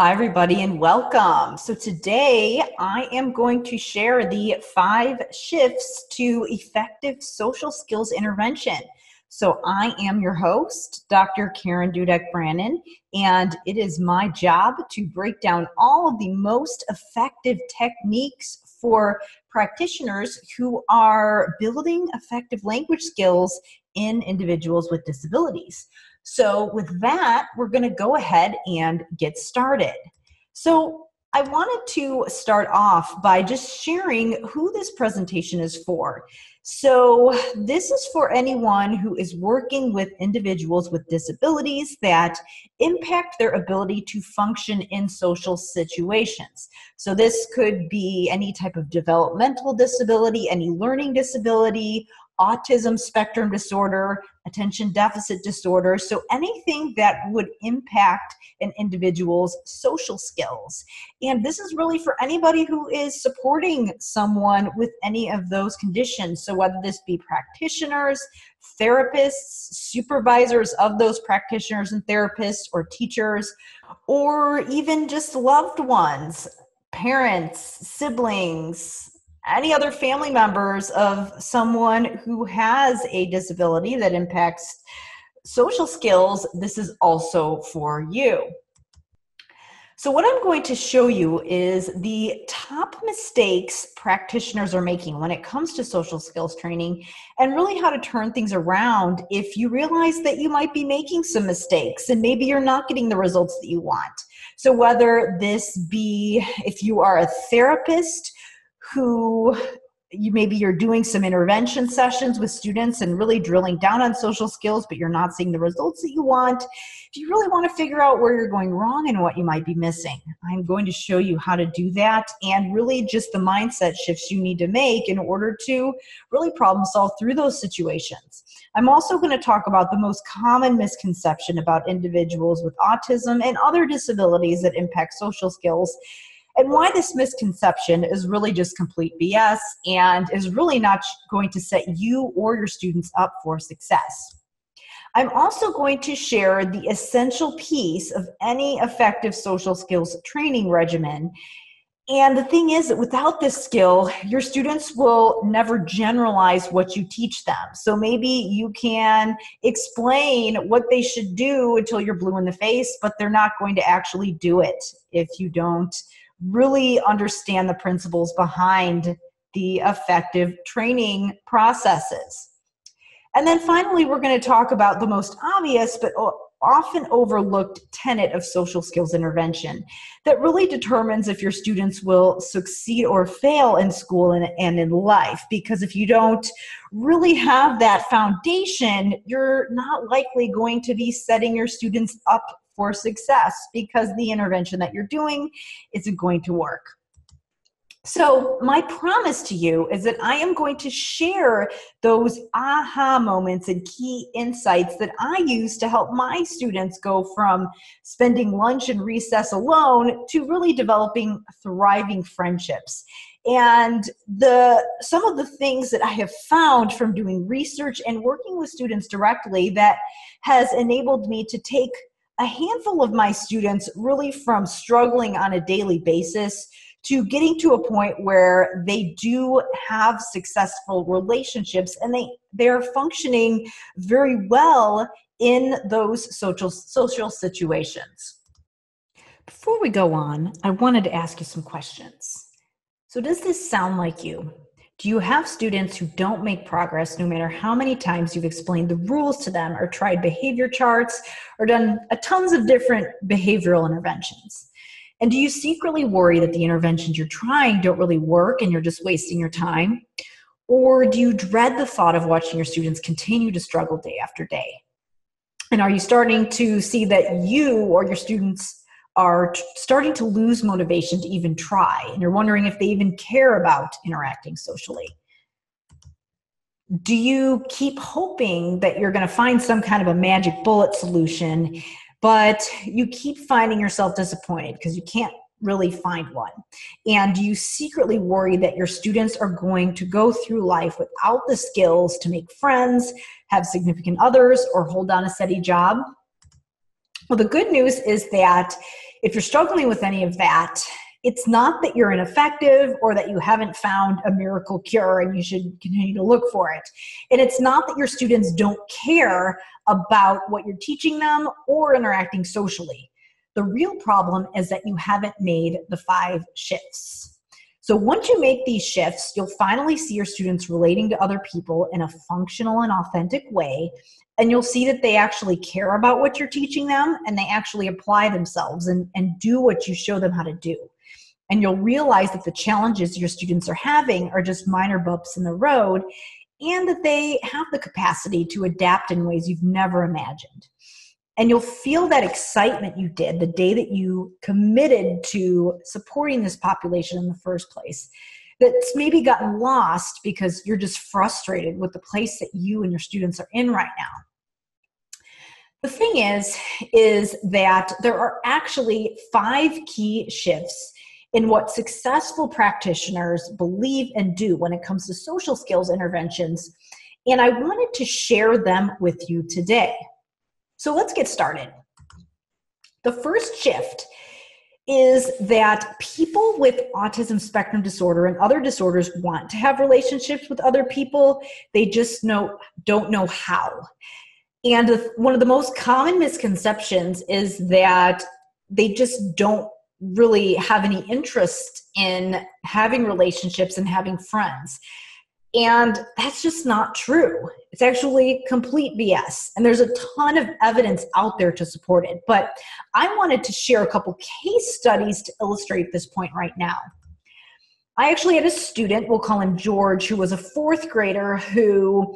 Hi, everybody, and welcome. So today I am going to share the 5 shifts to effective social skills intervention. So I am your host, Dr. Karen Dudek-Brannan, and it is my job to break down all of the most effective techniques for practitioners who are building effective language skills in individuals with disabilities. So with that, we're going to go ahead and get started. So I wanted to start off by just sharing who this presentation is for. So this is for anyone who is working with individuals with disabilities that impact their ability to function in social situations. So this could be any type of developmental disability, any learning disability, autism spectrum disorder, attention deficit disorder, so anything that would impact an individual's social skills. And this is really for anybody who is supporting someone with any of those conditions. So whether this be practitioners, therapists, supervisors of those practitioners and therapists, or teachers, or even just loved ones, parents, siblings, any other family members of someone who has a disability that impacts social skills, this is also for you. So what I'm going to show you is the top mistakes practitioners are making when it comes to social skills training, and really how to turn things around if you realize that you might be making some mistakes and maybe you're not getting the results that you want. So whether this be if you are a therapist who maybe you're doing some intervention sessions with students and really drilling down on social skills, but you're not seeing the results that you want. If you really want to figure out where you're going wrong and what you might be missing, I'm going to show you how to do that, and really just the mindset shifts you need to make in order to really problem solve through those situations. I'm also going to talk about the most common misconception about individuals with autism and other disabilities that impact social skills, and why this misconception is really just complete BS and is really not going to set you or your students up for success. I'm also going to share the essential piece of any effective social skills training regimen. And the thing is that without this skill, your students will never generalize what you teach them. So maybe you can explain what they should do until you're blue in the face, but they're not going to actually do it if you don't really understand the principles behind the effective training processes. And then finally, we're going to talk about the most obvious but often overlooked tenet of social skills intervention that really determines if your students will succeed or fail in school and in life. Because if you don't really have that foundation, you're not likely going to be setting your students up for success, because the intervention that you're doing isn't going to work. So my promise to you is that I am going to share those aha moments and key insights that I use to help my students go from spending lunch and recess alone to really developing thriving friendships. And some of the things that I have found from doing research and working with students directly that has enabled me to take a handful of my students really from struggling on a daily basis to getting to a point where they do have successful relationships and they're functioning very well in those social situations. Before we go on, I wanted to ask you some questions. So does this sound like you? Do you have students who don't make progress no matter how many times you've explained the rules to them or tried behavior charts or done tons of different behavioral interventions? And do you secretly worry that the interventions you're trying don't really work and you're just wasting your time? Or do you dread the thought of watching your students continue to struggle day after day? And are you starting to see that you or your students are starting to lose motivation to even try, and you're wondering if they even care about interacting socially? Do you keep hoping that you're going to find some kind of a magic bullet solution, but you keep finding yourself disappointed because you can't really find one? And do you secretly worry that your students are going to go through life without the skills to make friends, have significant others, or hold down a steady job? Well, the good news is that if you're struggling with any of that, it's not that you're ineffective or that you haven't found a miracle cure and you should continue to look for it. And it's not that your students don't care about what you're teaching them or interacting socially. The real problem is that you haven't made the 5 shifts. So once you make these shifts, you'll finally see your students relating to other people in a functional and authentic way. And you'll see that they actually care about what you're teaching them and they actually apply themselves and do what you show them how to do. And you'll realize that the challenges your students are having are just minor bumps in the road and that they have the capacity to adapt in ways you've never imagined. And you'll feel that excitement you did the day that you committed to supporting this population in the first place. That's maybe gotten lost because you're just frustrated with the place that you and your students are in right now. The thing is that there are actually 5 key shifts in what successful practitioners believe and do when it comes to social skills interventions, and I wanted to share them with you today. So let's get started. The first shift is that people with autism spectrum disorder and other disorders want to have relationships with other people. They just don't know how. And one of the most common misconceptions is that they just don't really have any interest in having relationships and having friends. And that's just not true. It's actually complete BS. And there's a ton of evidence out there to support it. But I wanted to share a couple case studies to illustrate this point right now. I actually had a student, we'll call him George, who was a 4th grader who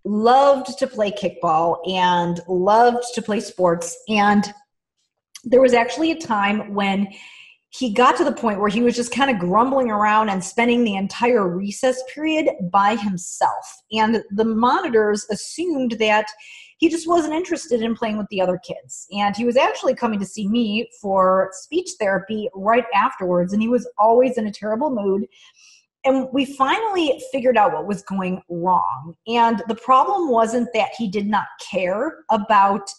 loved to play kickball and loved to play sports. And there was actually a time when he got to the point where he was just kind of grumbling around and spending the entire recess period by himself. And the monitors assumed that he just wasn't interested in playing with the other kids. And he was actually coming to see me for speech therapy right afterwards, and he was always in a terrible mood. And we finally figured out what was going wrong. And the problem wasn't that he did not care about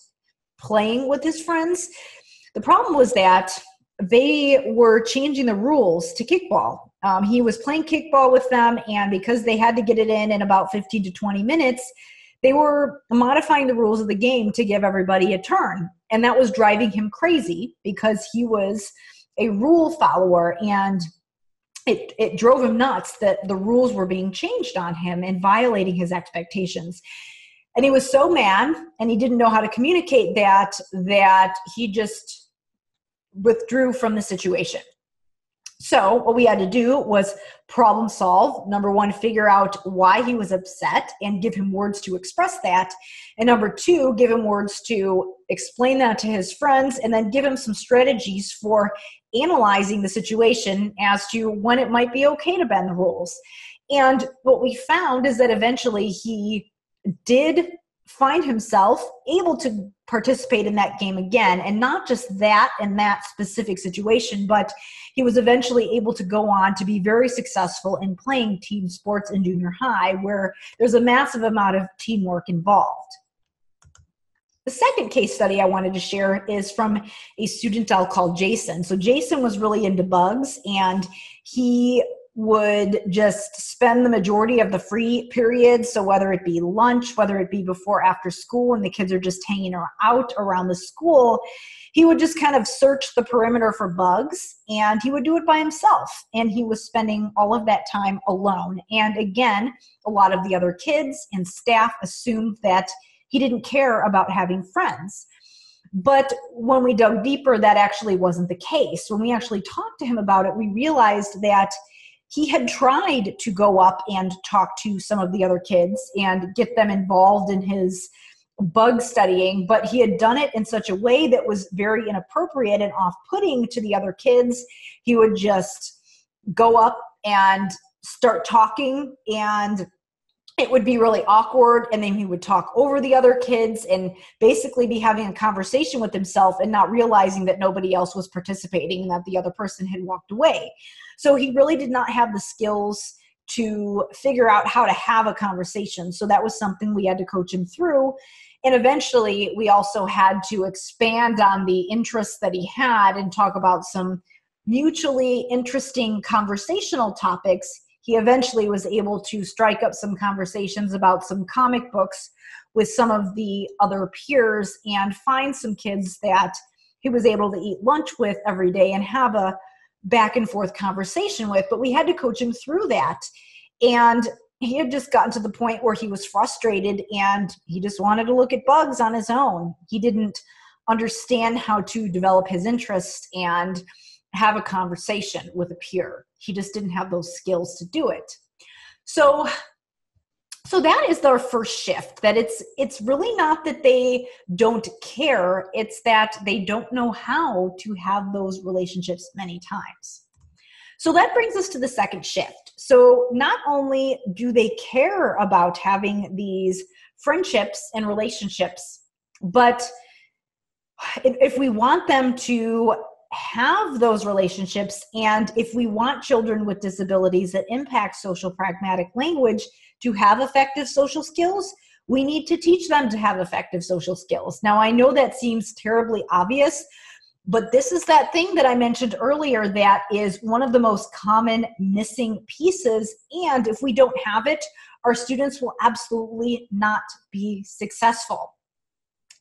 playing with his friends. The problem was that they were changing the rules to kickball. He was playing kickball with them, and because they had to get it in about 15 to 20 minutes, they were modifying the rules of the game to give everybody a turn. And that was driving him crazy because he was a rule follower, and it drove him nuts that the rules were being changed on him and violating his expectations. And he was so mad, and he didn't know how to communicate that he just withdrew from the situation. So what we had to do was problem solve. Number 1, figure out why he was upset and give him words to express that. And number 2, give him words to explain that to his friends, and then give him some strategies for analyzing the situation as to when it might be okay to bend the rules. And what we found is that eventually he did find himself able to participate in that game again, and not just that in that specific situation, but he was eventually able to go on to be very successful in playing team sports in junior high, where there's a massive amount of teamwork involved. The second case study I wanted to share is from a student I'll call Jason. So Jason was really into bugs, and he would just spend the majority of the free period. So whether it be lunch, whether it be before, after school, and the kids are just hanging out around the school, he would just kind of search the perimeter for bugs, and he would do it by himself. And he was spending all of that time alone. And again, a lot of the other kids and staff assumed that he didn't care about having friends. But when we dug deeper, that actually wasn't the case. When we actually talked to him about it, we realized that he had tried to go up and talk to some of the other kids and get them involved in his bug studying, but he had done it in such a way that was very inappropriate and off-putting to the other kids. He would just go up and start talking, and it would be really awkward, and then he would talk over the other kids and basically be having a conversation with himself and not realizing that nobody else was participating and that the other person had walked away. So he really did not have the skills to figure out how to have a conversation. So that was something we had to coach him through. And eventually we also had to expand on the interests that he had and talk about some mutually interesting conversational topics. He eventually was able to strike up some conversations about some comic books with some of the other peers and find some kids that he was able to eat lunch with every day and have a back and forth conversation with. But we had to coach him through that. And he had just gotten to the point where he was frustrated and he just wanted to look at bugs on his own. He didn't understand how to develop his interest and have a conversation with a peer. He just didn't have those skills to do it. So that is their first shift, that it's really not that they don't care, it's that they don't know how to have those relationships many times. So that brings us to the second shift. So not only do they care about having these friendships and relationships, but if we want them to have those relationships, and if we want children with disabilities that impact social pragmatic language to have effective social skills, we need to teach them to have effective social skills. Now, I know that seems terribly obvious, but this is that thing that I mentioned earlier that is one of the most common missing pieces. And if we don't have it, our students will absolutely not be successful,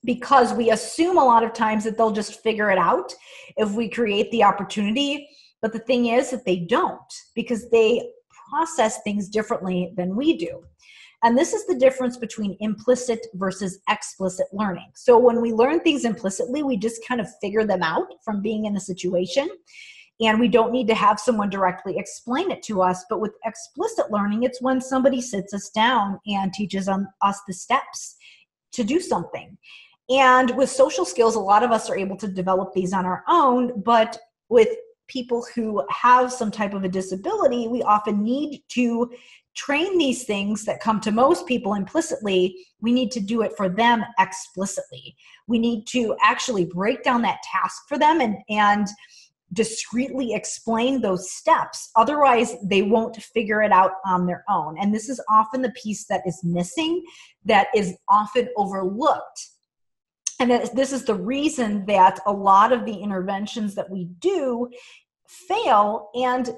because we assume a lot of times that they'll just figure it out if we create the opportunity. But the thing is that they don't, because they process things differently than we do. And this is the difference between implicit versus explicit learning. So when we learn things implicitly, we just kind of figure them out from being in a situation, and we don't need to have someone directly explain it to us. But with explicit learning, it's when somebody sits us down and teaches us the steps to do something. And with social skills, a lot of us are able to develop these on our own, but with people who have some type of a disability, we often need to train these things that come to most people implicitly. We need to do it for them explicitly. We need to actually break down that task for them and discreetly explain those steps. Otherwise, they won't figure it out on their own. And this is often the piece that is missing, that is often overlooked. And this is the reason that a lot of the interventions that we do fail. And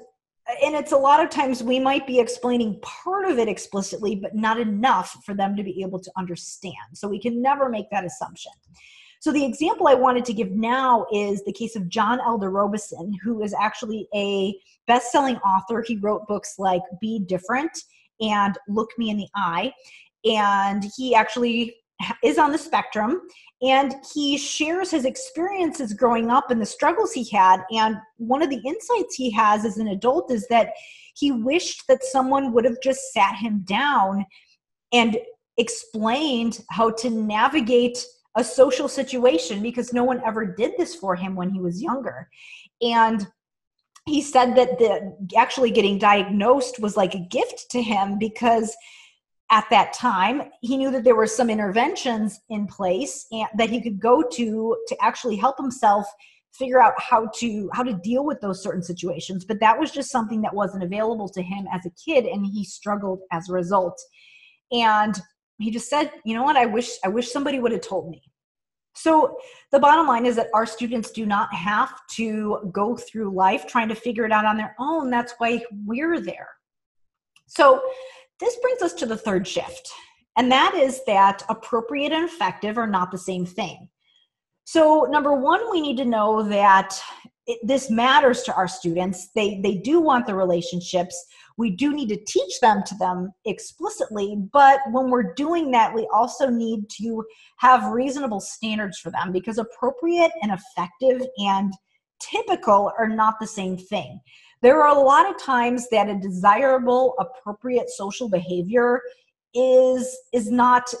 it's a lot of times we might be explaining part of it explicitly, but not enough for them to be able to understand. So we can never make that assumption. So the example I wanted to give now is the case of John Elder Robison, who is actually a best-selling author. He wrote books like Be Different and Look Me in the Eye. And he actually is on the spectrum, and he shares his experiences growing up and the struggles he had. And one of the insights he has as an adult is that he wished that someone would have just sat him down and explained how to navigate a social situation, because no one ever did this for him when he was younger. And he said that actually getting diagnosed was like a gift to him, because at that time, he knew that there were some interventions in place and that he could go to actually help himself figure out how to deal with those certain situations. But that was just something that wasn't available to him as a kid, and he struggled as a result. And he just said, you know what, I wish somebody would have told me. So the bottom line is that our students do not have to go through life trying to figure it out on their own. That's why we're there. So this brings us to the third shift, and that is that appropriate and effective are not the same thing. So number one, we need to know that this matters to our students. They do want the relationships. We do need to teach them to them explicitly, but when we're doing that, we also need to have reasonable standards for them, because appropriate and effective and typical are not the same thing. There are a lot of times that a desirable, appropriate social behavior is not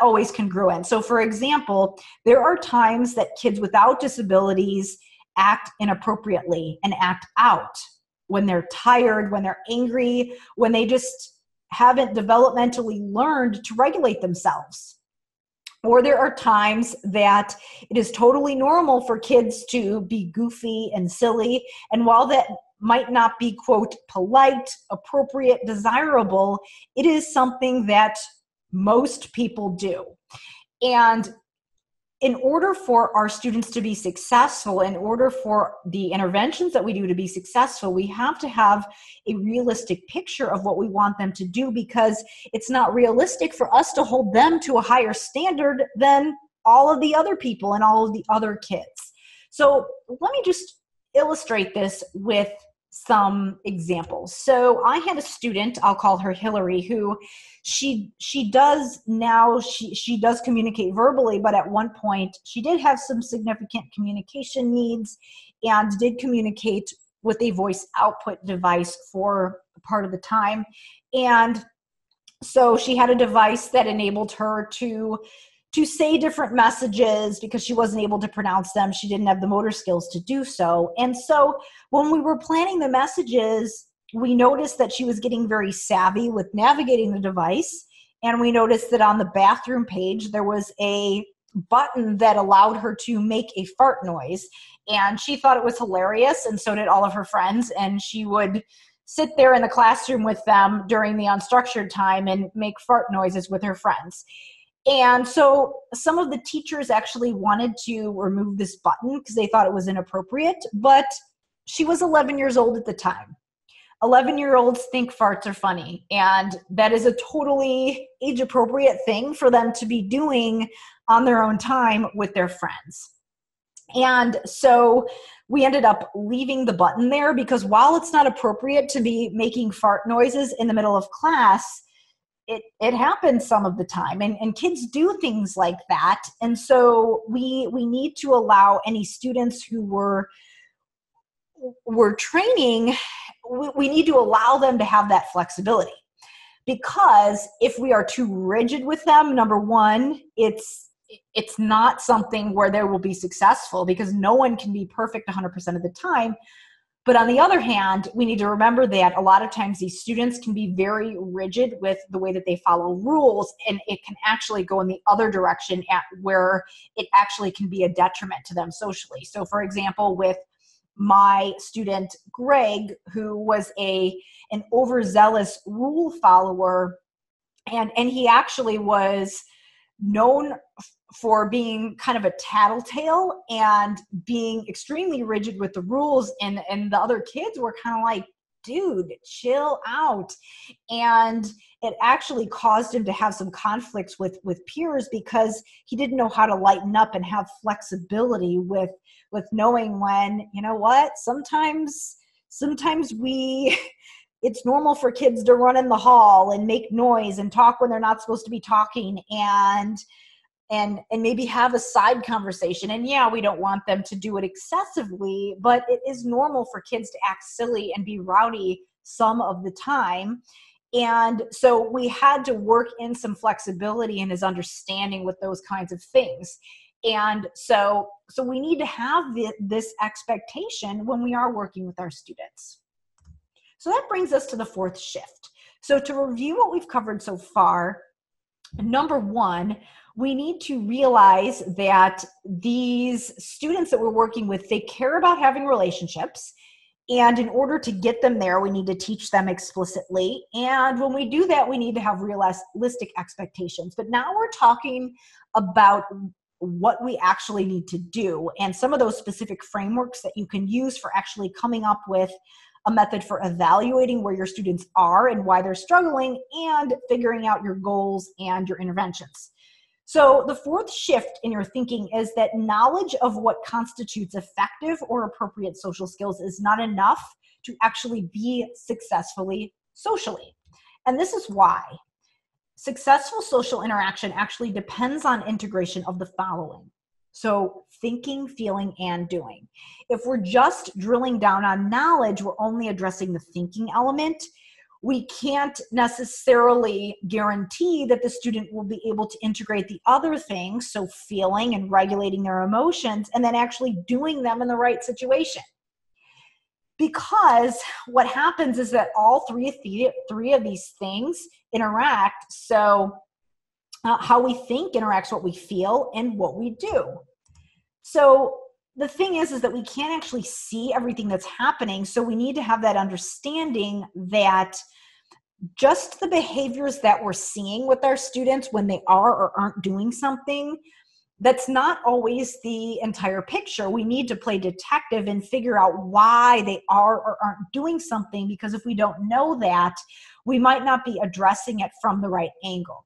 always congruent. So for example, there are times that kids without disabilities act inappropriately and act out when they're tired, when they're angry, when they just haven't developmentally learned to regulate themselves. Or there are times that it is totally normal for kids to be goofy and silly. And while that might not be, quote, polite, appropriate, desirable, it is something that Most people do. And in order for our students to be successful, in order for the interventions that we do to be successful, we have to have a realistic picture of what we want them to do, because it's not realistic for us to hold them to a higher standard than all of the other people and all of the other kids. So let me just illustrate this with some examples. So I had a student, I'll call her Hillary, who she does communicate verbally, but at one point she did have some significant communication needs and did communicate with a voice output device for part of the time. And so she had a device that enabled her to say different messages because she wasn't able to pronounce them. She didn't have the motor skills to do so. And so when we were planning the messages, we noticed that she was getting very savvy with navigating the device. And we noticed that on the bathroom page, there was a button that allowed her to make a fart noise. And she thought it was hilarious, and so did all of her friends. And she would sit there in the classroom with them during the unstructured time and make fart noises with her friends. And so some of the teachers actually wanted to remove this button because they thought it was inappropriate, but she was 11 years old at the time. 11-year-olds think farts are funny, and that is a totally age-appropriate thing for them to be doing on their own time with their friends. And so we ended up leaving the button there because while it's not appropriate to be making fart noises in the middle of class, it happens some of the time, and kids do things like that. And so we need to allow any students who we're training, we need to allow them to have that flexibility. Because if we are too rigid with them, number one, it's not something where they will be successful, because no one can be perfect 100% of the time. But on the other hand, we need to remember that a lot of times these students can be very rigid with the way that they follow rules, and it can actually go in the other direction at where it actually can be a detriment to them socially. So for example, with my student Greg, who was an overzealous rule follower, and he actually was known for being kind of a tattletale and being extremely rigid with the rules, and the other kids were kind of like, dude, chill out. And it actually caused him to have some conflicts with peers because he didn't know how to lighten up and have flexibility with knowing when, you know what, sometimes it's normal for kids to run in the hall and make noise and talk when they're not supposed to be talking, and maybe have a side conversation. And yeah, we don't want them to do it excessively, but it is normal for kids to act silly and be rowdy some of the time. And so we had to work in some flexibility in his understanding with those kinds of things. And so we need to have this expectation when we are working with our students. So that brings us to the fourth shift. So to review what we've covered so far, number one, we need to realize that these students that we're working with, they care about having relationships. And in order to get them there, we need to teach them explicitly. And when we do that, we need to have realistic expectations. But now we're talking about what we actually need to do and some of those specific frameworks that you can use for actually coming up with a method for evaluating where your students are and why they're struggling, and figuring out your goals and your interventions. So the fourth shift in your thinking is that knowledge of what constitutes effective or appropriate social skills is not enough to actually be successfully socially. And this is why. Successful social interaction actually depends on integration of the following. So thinking, feeling, and doing. If we're just drilling down on knowledge, we're only addressing the thinking element. We can't necessarily guarantee that the student will be able to integrate the other things, so feeling and regulating their emotions, and then actually doing them in the right situation. Because what happens is that all three of these things interact. So how we think interacts what we feel and what we do. So the thing is that we can't actually see everything that's happening. So we need to have that understanding that just the behaviors that we're seeing with our students when they are or aren't doing something, that's not always the entire picture. We need to play detective and figure out why they are or aren't doing something, because if we don't know that, we might not be addressing it from the right angle.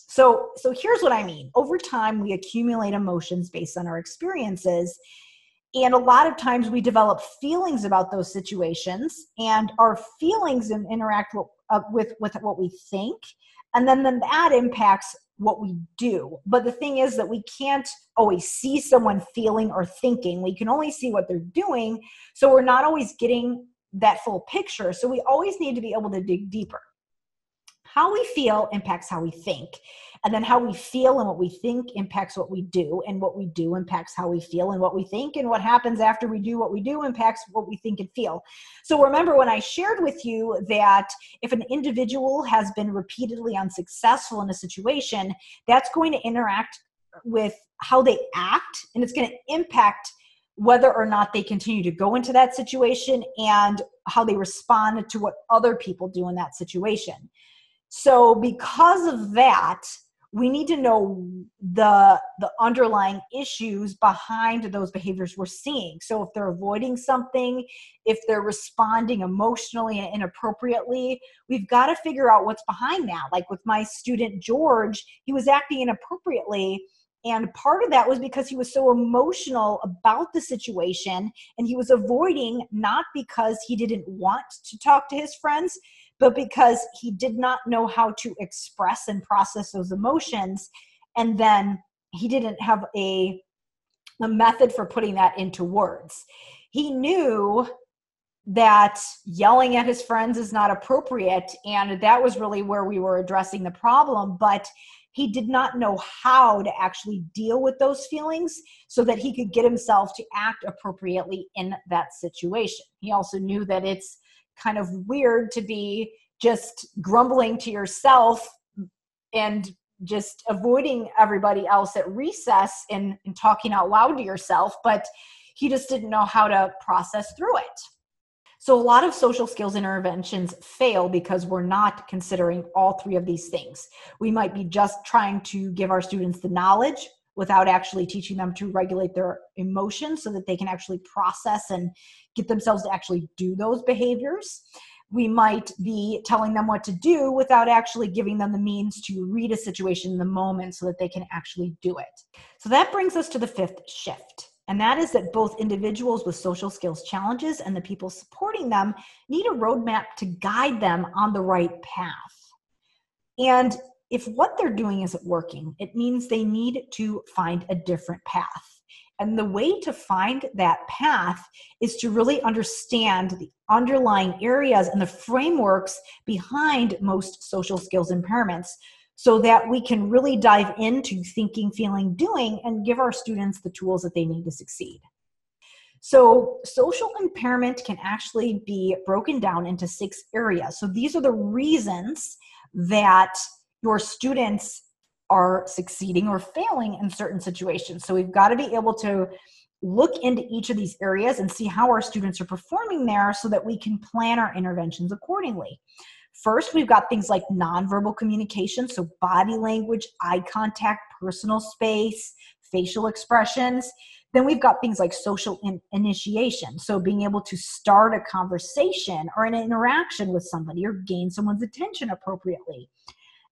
So here's what I mean. Over time, we accumulate emotions based on our experiences. And a lot of times we develop feelings about those situations, and our feelings interact with what we think. And then that impacts what we do. But the thing is that we can't always see someone feeling or thinking. We can only see what they're doing. So we're not always getting that full picture. So we always need to be able to dig deeper. How we feel impacts how we think. And then how we feel and what we think impacts what we do. And what we do impacts how we feel and what we think. And what happens after we do what we do impacts what we think and feel. So remember when I shared with you that if an individual has been repeatedly unsuccessful in a situation, that's going to interact with how they act, and it's going to impact whether or not they continue to go into that situation and how they respond to what other people do in that situation. So because of that, we need to know the underlying issues behind those behaviors we're seeing. So if they're avoiding something, if they're responding emotionally and inappropriately, we've got to figure out what's behind that. Like with my student George, he was acting inappropriately. And part of that was because he was so emotional about the situation, and he was avoiding, not because he didn't want to talk to his friends, but because he did not know how to express and process those emotions. And then he didn't have a method for putting that into words. He knew that yelling at his friends is not appropriate, and that was really where we were addressing the problem, but he did not know how to actually deal with those feelings so that he could get himself to act appropriately in that situation. He also knew that it's kind of weird to be just grumbling to yourself and just avoiding everybody else at recess and talking out loud to yourself, but he just didn't know how to process through it. So a lot of social skills interventions fail because we're not considering all three of these things. We might be just trying to give our students the knowledge without actually teaching them to regulate their emotions so that they can actually process and get themselves to actually do those behaviors. We might be telling them what to do without actually giving them the means to read a situation in the moment so that they can actually do it. So that brings us to the fifth shift. And that is that both individuals with social skills challenges and the people supporting them need a roadmap to guide them on the right path. And if what they're doing isn't working, it means they need to find a different path. And the way to find that path is to really understand the underlying areas and the frameworks behind most social skills impairments, so that we can really dive into thinking, feeling, doing, and give our students the tools that they need to succeed. So social impairment can actually be broken down into 6 areas. So these are the reasons that your students are succeeding or failing in certain situations. So we've got to be able to look into each of these areas and see how our students are performing there so that we can plan our interventions accordingly. First, we've got things like nonverbal communication, so body language, eye contact, personal space, facial expressions. Then we've got things like social initiation, so being able to start a conversation or an interaction with somebody or gain someone's attention appropriately.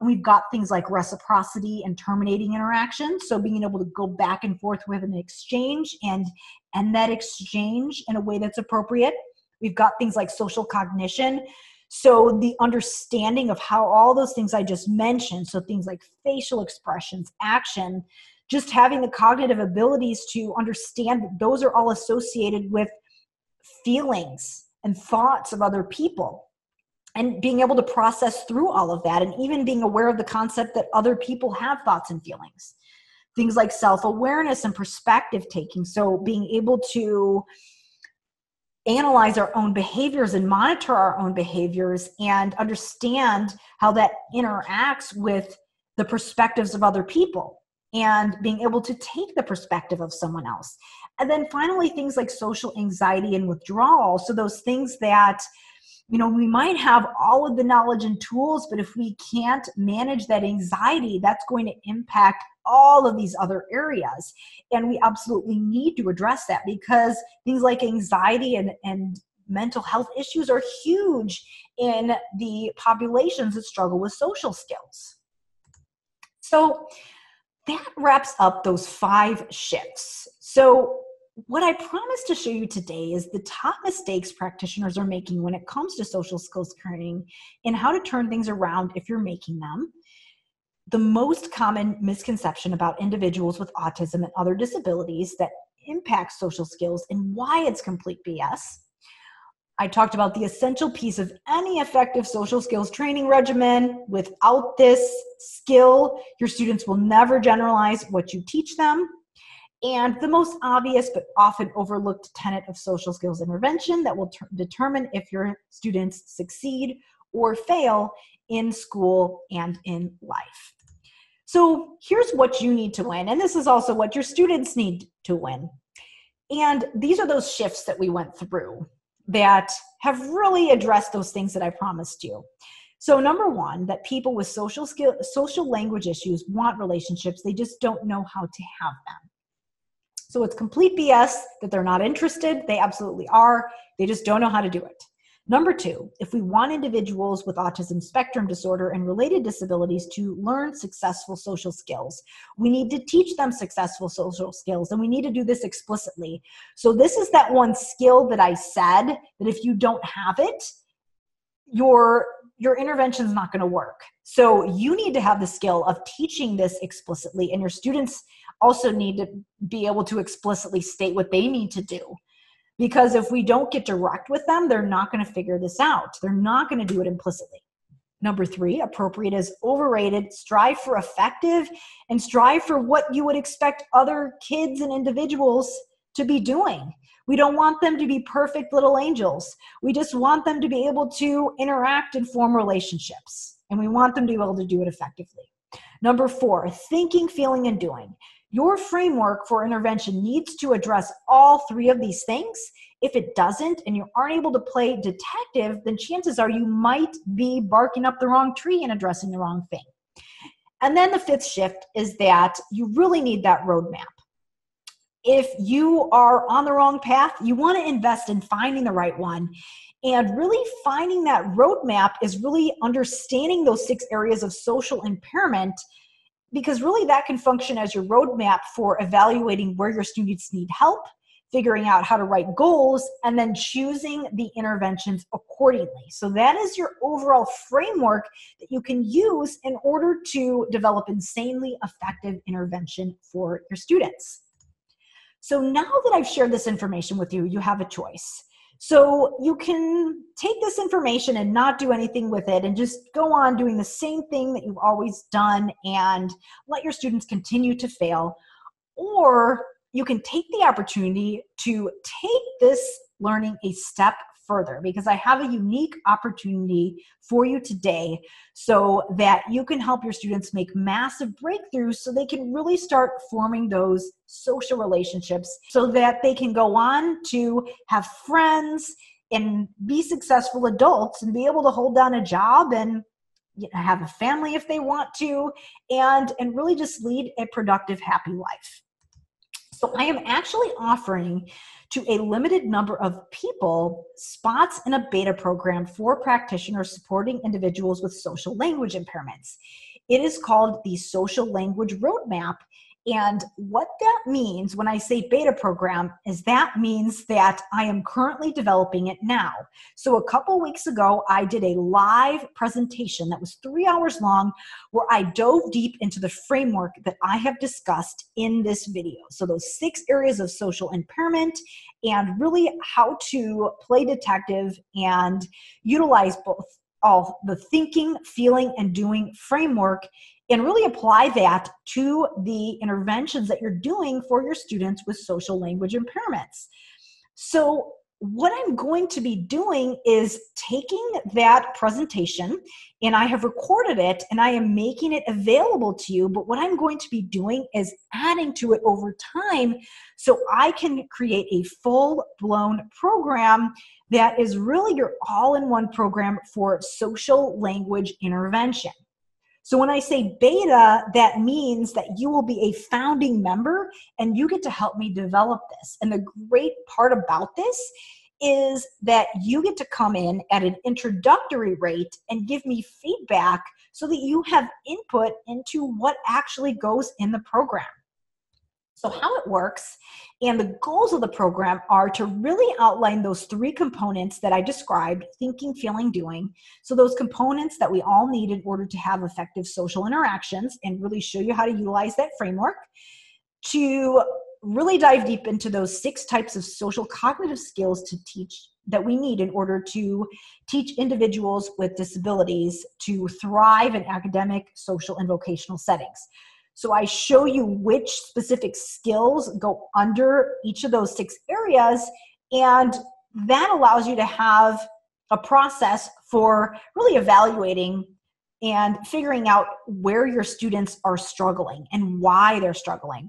And we've got things like reciprocity and terminating interactions, so being able to go back and forth with an exchange and end that exchange in a way that's appropriate. We've got things like social cognition, so the understanding of how all those things I just mentioned, so things like facial expressions, action, just having the cognitive abilities to understand that those are all associated with feelings and thoughts of other people, and being able to process through all of that, and even being aware of the concept that other people have thoughts and feelings. Things like self-awareness and perspective taking, so being able to analyze our own behaviors and monitor our own behaviors and understand how that interacts with the perspectives of other people, and being able to take the perspective of someone else. And then finally, things like social anxiety and withdrawal. So those things that We might have all of the knowledge and tools, but if we can't manage that anxiety, that's going to impact all of these other areas. And we absolutely need to address that, because things like anxiety and mental health issues are huge in the populations that struggle with social skills. So that wraps up those 5 shifts. So what I promised to show you today is the top mistakes practitioners are making when it comes to social skills training and how to turn things around if you're making them. The most common misconception about individuals with autism and other disabilities that impact social skills and why it's complete BS. I talked about the essential piece of any effective social skills training regimen. Without this skill, your students will never generalize what you teach them. And the most obvious but often overlooked tenet of social skills intervention that will determine if your students succeed or fail in school and in life. So here's what you need to win, and this is also what your students need to win. And these are those shifts that we went through that have really addressed those things that I promised you. So number 1, that people with social language issues want relationships, they just don't know how to have them. So it's complete BS that they're not interested. They absolutely are. They just don't know how to do it. Number 2, if we want individuals with autism spectrum disorder and related disabilities to learn successful social skills, we need to teach them successful social skills, and we need to do this explicitly. So this is that one skill that I said that if you don't have it, your intervention is not going to work. So you need to have the skill of teaching this explicitly, and your students also need to be able to explicitly state what they need to do. Because if we don't get direct with them, they're not going to figure this out. They're not going to do it implicitly. Number 3, appropriate is overrated. Strive for effective and strive for what you would expect other kids and individuals to be doing. We don't want them to be perfect little angels. We just want them to be able to interact and form relationships. And we want them to be able to do it effectively. Number 4, thinking, feeling, and doing. Your framework for intervention needs to address all 3 of these things. If it doesn't, and you aren't able to play detective, then chances are you might be barking up the wrong tree and addressing the wrong thing. And then the 5th shift is that you really need that roadmap. If you are on the wrong path, you want to invest in finding the right one. And really finding that roadmap is really understanding those 6 areas of social impairment, because really that can function as your roadmap for evaluating where your students need help, figuring out how to write goals, and then choosing the interventions accordingly. So that is your overall framework that you can use in order to develop insanely effective intervention for your students. So now that I've shared this information with you, you have a choice. So you can take this information and not do anything with it and just go on doing the same thing that you've always done and let your students continue to fail. Or you can take the opportunity to take this learning a step further, because I have a unique opportunity for you today so that you can help your students make massive breakthroughs so they can really start forming those social relationships so that they can go on to have friends and be successful adults and be able to hold down a job and have a family if they want to, and really just lead a productive, happy life. So I am actually offering to a limited number of people spots in a beta program for practitioners supporting individuals with social language impairments. It is called the Social Language Roadmap. And what that means when I say beta program is that means that I am currently developing it now. So a couple weeks ago, I did a live presentation that was 3 hours long where I dove deep into the framework that I have discussed in this video. So those 6 areas of social impairment and really how to play detective and utilize both all the thinking, feeling, and doing framework and really apply that to the interventions that you're doing for your students with social language impairments. So what I'm going to be doing is taking that presentation, and I have recorded it and I am making it available to you. But what I'm going to be doing is adding to it over time so I can create a full-blown program that is really your all-in-one program for social language intervention. So when I say beta, that means that you will be a founding member and you get to help me develop this. And the great part about this is that you get to come in at an introductory rate and give me feedback so that you have input into what actually goes in the program. So how it works and the goals of the program are to really outline those three components that I described: thinking, feeling, doing. So those components that we all need in order to have effective social interactions, and really show you how to utilize that framework to really dive deep into those 6 types of social cognitive skills to teach that we need in order to teach individuals with disabilities to thrive in academic, social, and vocational settings. So I show you which specific skills go under each of those 6 areas, and that allows you to have a process for really evaluating and figuring out where your students are struggling and why they're struggling,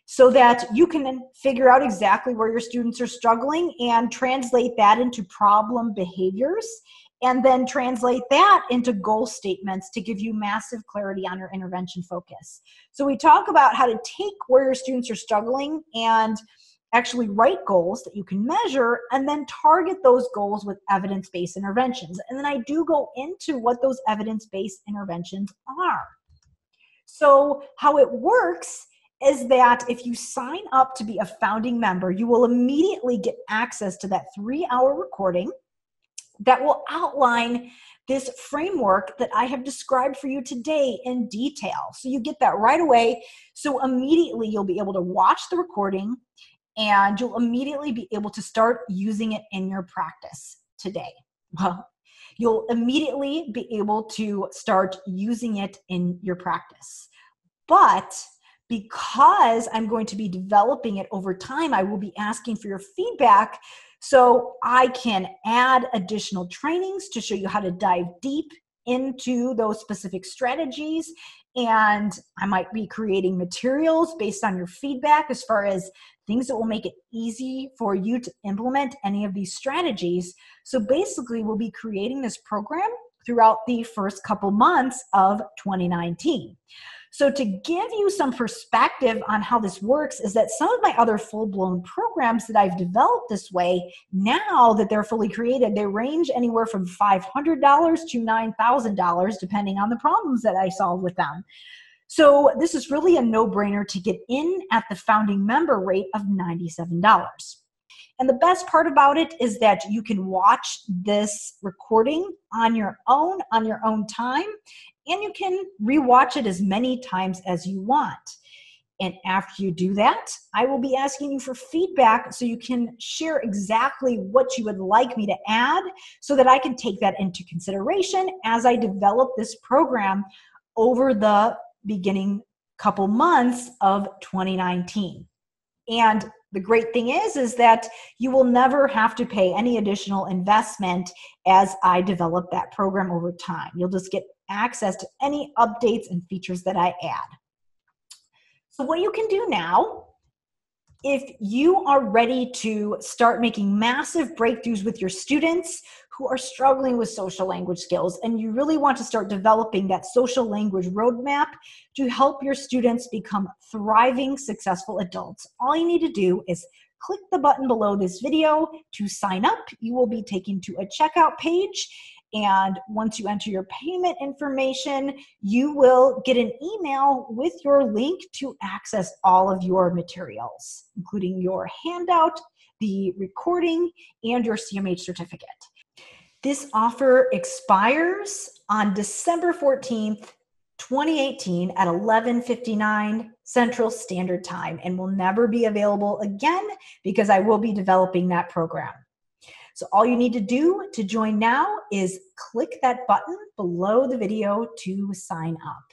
so that you can figure out exactly where your students are struggling and translate that into problem behaviors, and then translate that into goal statements to give you massive clarity on your intervention focus. So we talk about how to take where your students are struggling and actually write goals that you can measure, and then target those goals with evidence-based interventions. And then I do go into what those evidence-based interventions are. So how it works is that if you sign up to be a founding member, you will immediately get access to that 3-hour recording that will outline this framework that I have described for you today in detail. So you get that right away. So immediately you'll be able to watch the recording and you'll immediately be able to start using it in your practice today. Well, you'll immediately be able to start using it in your practice. But because I'm going to be developing it over time, I will be asking for your feedback so I can add additional trainings to show you how to dive deep into those specific strategies. And I might be creating materials based on your feedback as far as things that will make it easy for you to implement any of these strategies. So basically, we'll be creating this program throughout the first couple months of 2019. So to give you some perspective on how this works is that some of my other full-blown programs that I've developed this way, now that they're fully created, they range anywhere from $500 to $9,000, depending on the problems that I solve with them. So this is really a no-brainer to get in at the founding member rate of $97. And the best part about it is that you can watch this recording on your own time, and you can rewatch it as many times as you want. And after you do that, I will be asking you for feedback so you can share exactly what you would like me to add so that I can take that into consideration as I develop this program over the beginning couple months of 2019. And the great thing is that you will never have to pay any additional investment as I develop that program over time. You'll just get access to any updates and features that I add. So what you can do now, if you are ready to start making massive breakthroughs with your students who are struggling with social language skills, and you really want to start developing that social language roadmap to help your students become thriving, successful adults, all you need to do is click the button below this video to sign up. You will be taken to a checkout page. And once you enter your payment information, you will get an email with your link to access all of your materials, including your handout, the recording, and your CMH certificate. This offer expires on December 14th, 2018 at 11:59 Central Standard Time and will never be available again because I will be developing that program. So all you need to do to join now is click that button below the video to sign up.